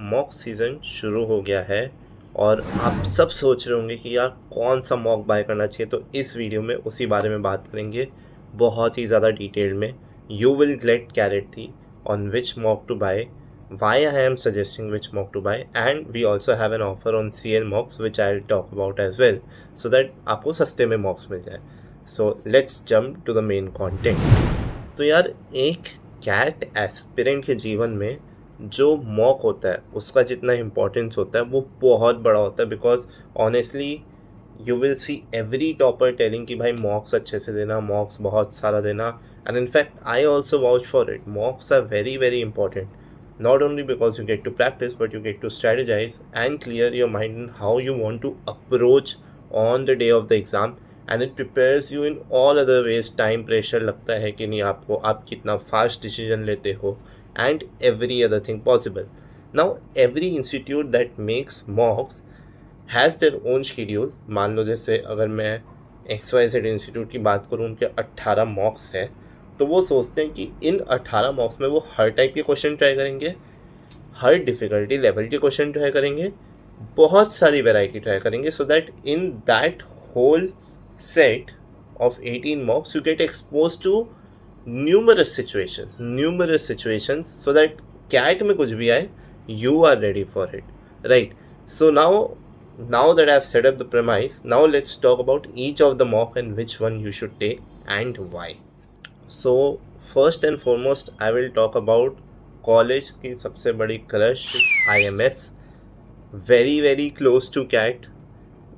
Mock season शुरू हो गया है और आप सब सोच रहे होंगे कि यार कौन सा मॉक बाय करना चाहिए, तो इस वीडियो में उसी बारे में बात करेंगे बहुत ही ज़्यादा डिटेल में। You will get clarity on which mock to buy, why I am suggesting which mock to buy, and we also have an offer on C L mocks which I will talk about as well, so that आपको सस्ते में mocks मिल जाए। So let's jump to the main content. तो यार, एक cat aspirant के जीवन में जो मॉक होता है उसका जितना इम्पोर्टेंस होता है वो बहुत बड़ा होता है, because honestly you will see every topper telling कि भाई मॉक्स अच्छे से देना, मॉक्स बहुत सारा देना। And in fact I also vouch for it. Mocks are very very important, not only because you get to practice, but you get to strategize and clear your mind on how you want to approach on the day of the exam, and it prepares you in all other ways। Time pressure लगता है कि नहीं आपको, आप कितना fast decision लेते हो, and every other thing possible. Now every institute that makes मॉक्स has their own schedule. मान लो जैसे अगर मैं XYZ इंस्टीट्यूट की बात करूँ, उनके 18 मॉक्स है, तो वो सोचते हैं कि इन 18 मॉक्स में वो हर टाइप के क्वेश्चन ट्राई करेंगे, हर डिफ़िकल्टी लेवल के क्वेश्चन ट्राई करेंगे, बहुत सारी वैरायटी ट्राई करेंगे, so that in that whole set of 18 mocks you get exposed to numerous situations, so that cat में कुछ भी आए you are ready for it, right? So now that I've set up the premise, now let's talk about each of the mock and which one you should take and why. So first and foremost I will talk about college की सबसे बड़ी crush IMS, very very close to CAT,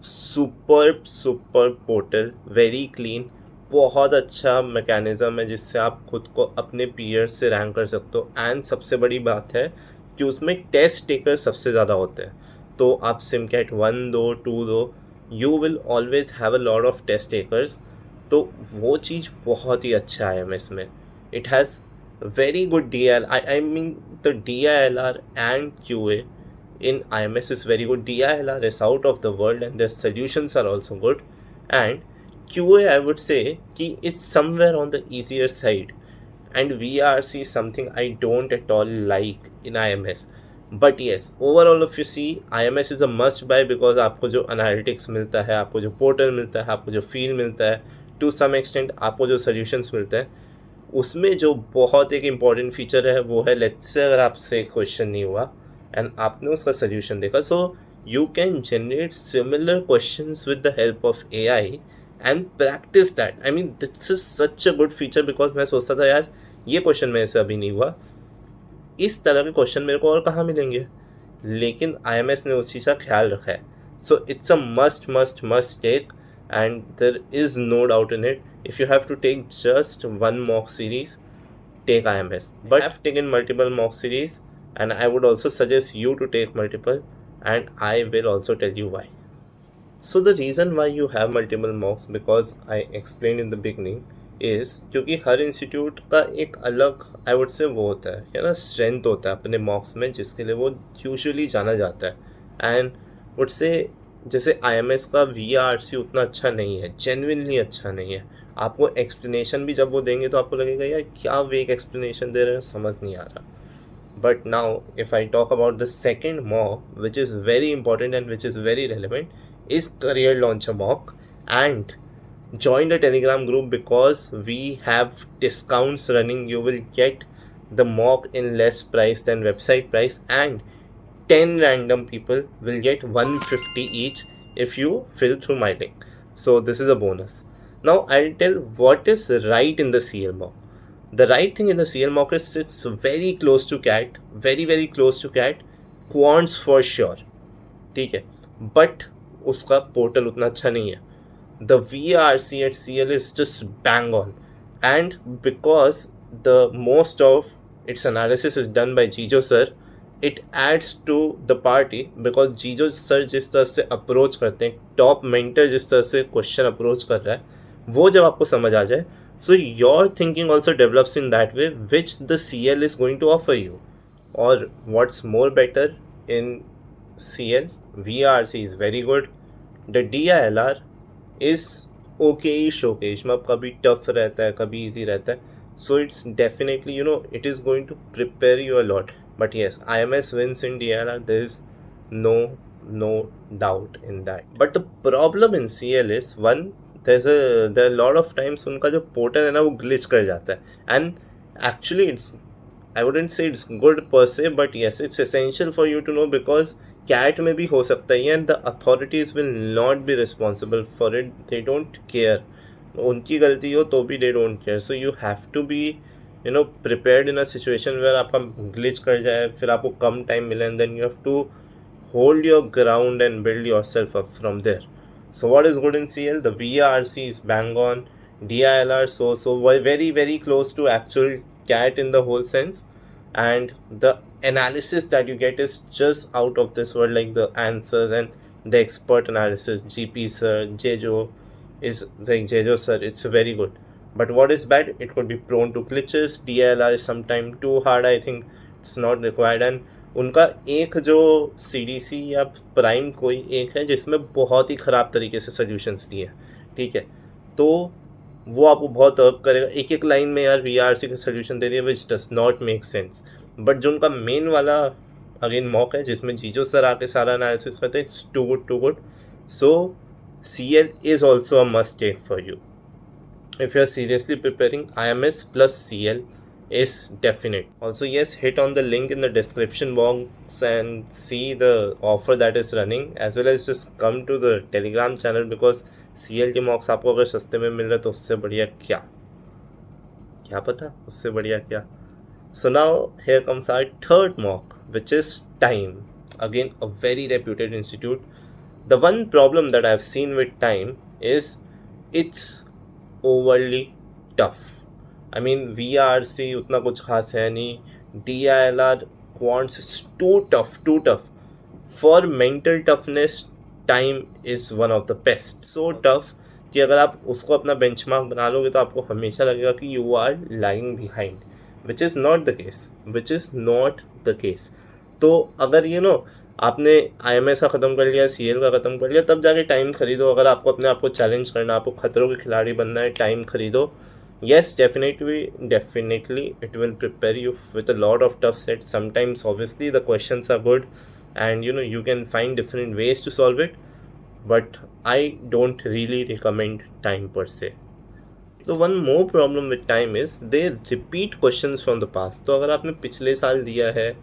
super portal, very clean, बहुत अच्छा mechanism है जिससे आप खुद को अपने पीयर्स से रैंक कर सकते हो। एंड सबसे बड़ी बात है कि उसमें टेस्ट टेकर सबसे ज़्यादा होते हैं, तो आप सिमकैट 1 दो 2 दो, you will always have a lot of test takers. तो वो चीज़ बहुत ही अच्छा है IMS में। It has very good DL. I mean the DILR and QA in IMS is very good. DILR is out of the world and their solutions are also good. And QA I would say कि it's somewhere on the easier side. And VRC is something I don't at all like in IMS. But yes, overall if you see, IMS is a must buy because आपको जो analytics मिलता है, आपको जो portal मिलता है, आपको जो feel मिलता है, to some extent आपको जो solutions मिलते हैं, उसमें जो बहुत एक इम्पॉर्टेंट फीचर है वो है, लेट्स से अगर आपसे क्वेश्चन नहीं हुआ एंड आपने उसका सोल्यूशन देखा, so you can generate similar questions with the help of AI and practice that. I mean this is such a good feature, because मैं सोचता था यार ये क्वेश्चन मेरे से अभी नहीं हुआ, इस तरह के क्वेश्चन मेरे को और कहाँ मिलेंगे, लेकिन IMS ने उस चीज़ का ख्याल रखा है। So it's a must take, and there is no doubt in it. If you have to take just one mock series, take IMS. But I've taken multiple mock series and I would also suggest you to take multiple, and I will also tell you why. So the reason why you have multiple mocks, because I explained in the beginning, is क्योंकि हर institute का एक अलग आई would से वो होता है क्या ना, स्ट्रेंथ होता है अपने मॉक्स में जिसके लिए वो यूजुअली जाना जाता है। एंड वुड से जैसे IMS का VRC उतना अच्छा नहीं है, जेन्युइनली अच्छा नहीं है। आपको एक्सप्लेनेशन भी जब वो देंगे तो आपको लगेगा यार क्या वेक एक्सप्लेनेशन दे रहे हैं, समझ नहीं आ रहा। But now, if I talk about the second mock, which is very important and which is very relevant, is Career Launcher mock. And join the Telegram group because we have discounts running. You will get the mock in less price than website price, and 10 random people will get 150 each if you fill through my link. So this is a bonus. Now I'll tell what is right in the CL mock. The right thing in the CL mock is it's very close to CAT, very close to CAT, quants for sure, ठीक है, but उसका portal उतना अच्छा नहीं है। The VRC at CL is just bang on, and because the most of its analysis is done by Jijo sir, it adds to the party, because Jijo sir जिस तरह से अप्रोच करते हैं, टॉप मेंटर जिस तरह से question approach कर रहा है, वो जब आपको समझ आ जाए, so your thinking also develops in that way, which the CL is going to offer you. Or what's more better in CL, VRC is very good, the DILR is okay-ish, मतलब कभी टफ रहता है, कभी easy रहता है, so it's definitely, it is going to prepare you a lot. But yes, IMS wins in DLR. There is no doubt in that. But the problem in CL is one, there are a lot of times उनका जो portal है ना वो glitch कर जाता है, and actually I wouldn't say it's good per se, but yes, it's essential for you to know because CAT में भी हो सकता है and the authorities will not be responsible for it. They don't care. उनकी गलती हो तो भी they don't care. So you have to be prepared in a situation where आपका ग्लिच कर जाए, फिर आपको कम टाइम मिले, and then you have to hold your ground and build yourself up from there. So what is good in CL? The VRC is bang on. DILR so very very close to actual CAT in the whole sense, and the analysis that you get is just out of this world, like the answers and the expert analysis. GP sir, Jejo is like Jejo sir, it's very good. But what is bad? It could be prone to glitches. DLR is sometimes too hard. I think it's not required. And उनका एक जो CDC या prime कोई एक है जिसमें बहुत ही ख़राब तरीके से सोल्यूशंस दिए, ठीक है, तो वो आपको बहुत अर्क करेगा. एक एक लाइन में यार VRC के सोल्यूशन दे दिए which does not make sense. But जो उनका मेन वाला अगेन मॉक है जिसमें जीजो सर आके सारा एनालिसिस करते हैं, it's too good. So CL is also a must take for you. If you are seriously preparing, IMS plus CL is definite. Also yes, hit on the link in the description box and see the offer that is running, as well as just come to the Telegram channel because CL के मॉक्स आपको अगर सस्ते में मिल रहे तो उससे बढ़िया क्या पता उससे बढ़िया क्या. So now here comes our third mock, which is Time. Again, a very reputed institute. The one problem that I've seen with Time is it's overly tough. I mean, VRC उतना कुछ खास है नहीं. DILR quants is too tough. For mental toughness, Time is one of the best. So tough कि अगर आप उसको अपना बेंचमार्क बना लोगे तो आपको हमेशा लगेगा कि you are lying behind, which is not the case. तो अगर आपने IMS का ख़त्म कर लिया, CL का ख़त्म कर लिया, तब जाके टाइम खरीदो. अगर आपको अपने आप को चैलेंज करना, आपको खतरों के खिलाड़ी बनना है, टाइम खरीदो. Yes, definitely it will prepare you with a lot of tough sets. Sometimes obviously the questions are good and you can find different ways to solve it, but I don't really recommend Time per se. So one more problem with Time is they repeat questions from the past. तो अगर आपने पिछले साल दिया है,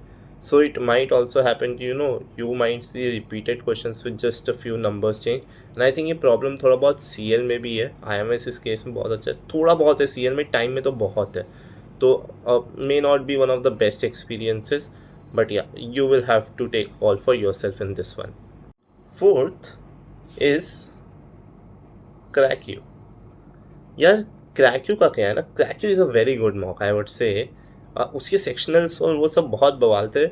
so it might also happen you might see repeated questions with just a few numbers change. And I think ये problem थोड़ा बहुत CL में भी है. IMS इस केस में बहुत अच्छा है, थोड़ा बहुत है. CL में Time में तो बहुत है, तो may not be one of the best experiences, but yeah, you will have to take call for yourself in this one. Fourth is CrackU. यार CrackU का क्या है ना, CrackU is a very good mock, I would say. उसके sectionals और वो सब बहुत बवाल थे,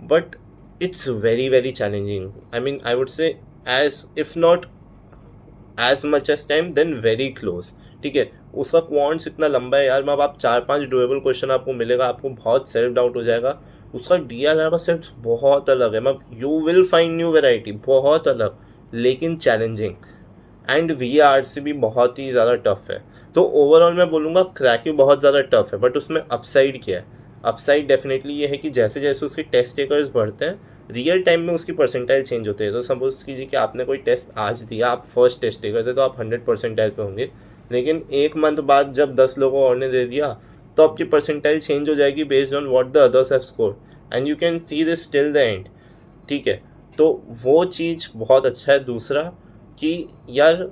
but it's very very challenging. I mean I would say as if not as much as time then very close. ठीक है, उसका क्वांट्स इतना लंबा है यार, अब आप 4-5 डुएबल क्वेश्चन आपको मिलेगा, आपको बहुत सेल्फ डाउट हो जाएगा. उसका DLR का सेट्स बहुत अलग है, मतलब you will find new variety, बहुत अलग लेकिन चैलेंजिंग. एंड VRC भी बहुत ही ज़्यादा टफ है. तो ओवरऑल मैं बोलूँगा CrackU बहुत ज़्यादा टफ है, बट उसमें अपसाइड क्या है? अपसाइड डेफिनेटली ये है कि जैसे जैसे उसके टेस्ट टेकर्स बढ़ते हैं, रियल टाइम में उसकी परसेंटाइल चेंज होते हैं. तो सपोज कीजिए कि आपने कोई टेस्ट आज दिया, आप फर्स्ट टेस्ट टेकर थे, तो आप 100 परसेंटाइल पे होंगे. लेकिन 1 मंथ बाद जब 10 लोगों और ने दे दिया, तो आपकी परसेंटाइल चेंज हो जाएगी based on what the others have score, and you can see this till the end. ठीक है, तो वो चीज़ बहुत अच्छा है. दूसरा कि यार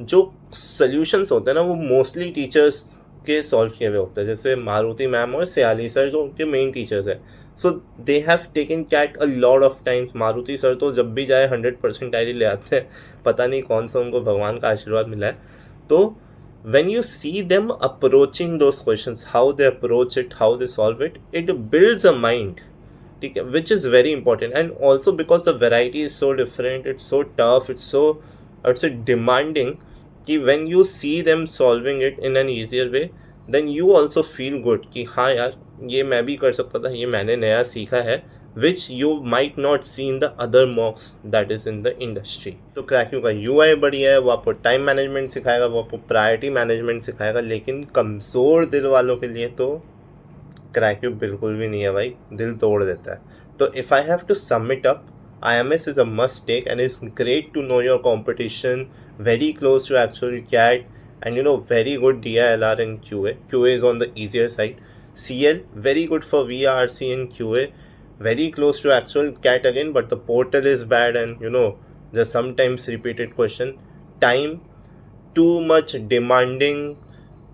जो सॉल्यूशंस होते हैं ना, वो मोस्टली टीचर्स के सॉल्व किए हुए होते हैं. जैसे मारुति मैम और सयाली सर जो उनके मेन टीचर्स हैं, so they have taken CAT a lot of times. Maruti sir तो जब भी जाए 100% ले आते हैं, पता नहीं कौन सा उनको भगवान का आशीर्वाद मिला है. तो when you see them approaching those questions, how they approach it, how they solve it, it builds a mind, ठीक है, which is very important. And also because the variety is so different, it's so tough, it's so, I would say, demanding, कि when you see them solving it in an easier way, then you also feel good कि हाँ यार ये मैं भी कर सकता था, ये मैंने नया सीखा है, which you might not see in the other mocks that is in the industry. तो CrackU का UI बढ़िया है, वो आपको टाइम मैनेजमेंट सिखाएगा, वो आपको प्रायोरिटी मैनेजमेंट सिखाएगा, लेकिन कमज़ोर दिल वालों के लिए तो क्रैक्यू बिल्कुल भी नहीं है भाई, दिल तोड़ देता है। तो if I have to sum it up, IMS is a must take, and it's great to know your competition, very close to actual CAT, and very good DILR and QA. QA is on the easier side. CL, very good for VRC and QA, very close to actual CAT again, but the portal is bad, and there's sometimes repeated question. Time, too much demanding,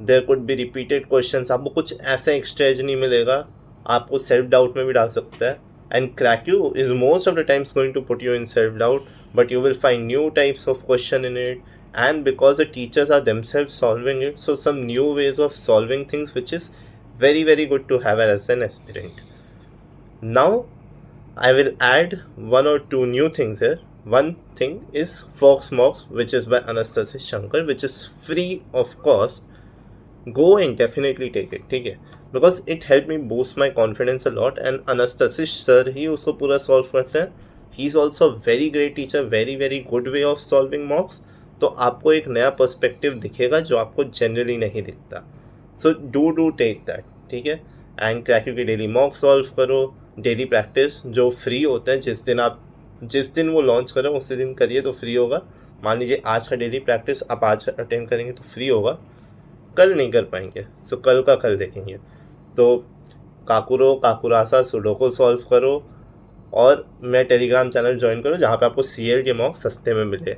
there could be repeated questions, आपको कुछ ऐसा extra as नहीं मिलेगा, आपको self doubt में भी डाल सकता है। And CrackU is most of the times going to put you in self doubt, but you will find new types of question in it, and because the teachers are themselves solving it, so some new ways of solving things, which is very very good to have as an aspirant. Now I will add one or two new things here. One thing is Fox Mocks, which is by Anastasis Shankar, which is free of cost. Go and definitely take it, ठीक है, because it helped me boost my confidence a lot, and Anastasis sir ही उसको पूरा solve करते हैं. He is also a very great teacher, very very good way of solving mocks. तो आपको एक नया पर्सपेक्टिव दिखेगा जो आपको जनरली नहीं दिखता. सो डू टेक दैट, ठीक है. एंड क्रैक्यू की डेली मॉक सॉल्व करो, डेली प्रैक्टिस जो फ्री होता है, जिस दिन वो लॉन्च करें उसी दिन करिए तो फ्री होगा. मान लीजिए आज का डेली प्रैक्टिस आप आज अटेंड करेंगे तो फ्री होगा, कल नहीं कर पाएंगे, सो कल का कल देखेंगे. तो काकुरो काकुरासा सुडोको सॉल्व करो, और मैं टेलीग्राम चैनल ज्वाइन करो जहाँ पे आपको CL के मॉक सस्ते में मिले.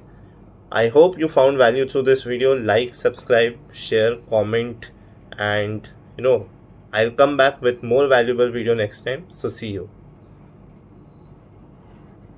I hope you found value through this video. Like, subscribe, share, comment, and I'll come back with more valuable video next time. So see you.